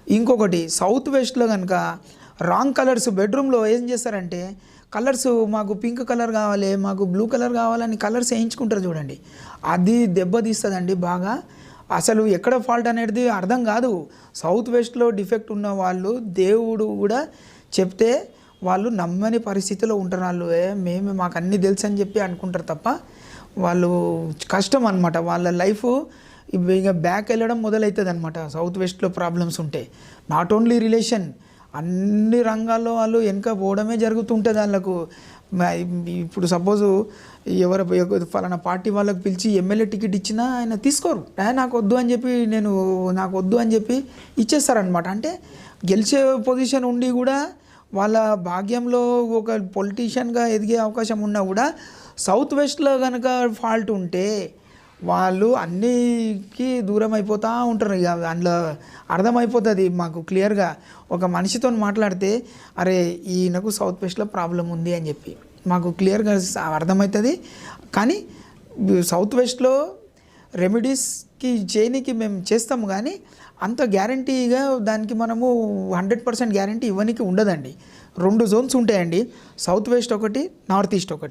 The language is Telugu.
ఇంకొకటి సౌత్ వెస్ట్‌లో గనుక రాంగ్ కలర్స్ బెడ్‌రూమ్‌లో ఏం చేస్తారంటే కలర్స్ మాకు పింక్ కలర్ కావాలి, మాకు బ్లూ కలర్ కావాలని కలర్స్ ఏయించుకుంటారు చూడండి. అది దెబ్బతీస్తదండి బాగా. అసలు ఎక్కడ ఫాల్ట్ అనేది అర్థం కాదు. సౌత్ వెస్ట్‌లో డిఫెక్ట్ ఉన్న వాళ్ళు దేవుడు కూడా చెప్తే వాళ్ళు నమ్మని పరిస్థితిలో ఉంటారు. వాళ్ళు మాకు అన్నీ తెలుసు అని చెప్పి అనుకుంటారు తప్ప వాళ్ళు కష్టం అనమాట. వాళ్ళ లైఫ్ ఇక బ్యాక్ వెళ్ళడం మొదలవుతుందన్నమాట సౌత్ వెస్ట్‌లో ప్రాబ్లమ్స్ ఉంటే. నాట్ ఓన్లీ రిలేషన్, అన్ని రంగాల్లో వాళ్ళు వెనక పోవడమే జరుగుతుంటుంది వాళ్ళకు. ఇప్పుడు సపోజు ఫలానా పార్టీ వాళ్ళకి పిలిచి ఎమ్మెల్యే టికెట్ ఇచ్చినా ఆయన తీసుకోరు. నాకు వద్దు అని చెప్పి నాకు వద్దు అని చెప్పి ఇచ్చేస్తారనమాట. అంటే గెలిచే పొజిషన్ ఉండి కూడా వాళ్ళ భాగ్యంలో ఒక పొలిటీషియన్గా ఎదిగే అవకాశం ఉన్నా కూడా సౌత్ వెస్ట్లో కనుక ఫాల్ట్ ఉంటే వాళ్ళు అన్నికి దూరం అయిపోతూ ఉంటారు. ఇక అందులో అర్థమైపోతుంది మాకు క్లియర్గా. ఒక మనిషితో మాట్లాడితే అరే ఈయనకు సౌత్ వెస్ట్లో ప్రాబ్లం ఉంది అని చెప్పి మాకు క్లియర్గా అర్థమవుతుంది. కానీ సౌత్ వెస్ట్లో రెమెడీస్కి చేయనికి మేము చేస్తాము, కానీ అంత గ్యారంటీగా దానికి మనము 100% గ్యారంటీ ఇవ్వడానికి ఉండదండి. 2 జోన్స్ ఉంటాయండి, సౌత్ వెస్ట్ ఒకటి, నార్త్ ఈస్ట్ ఒకటి.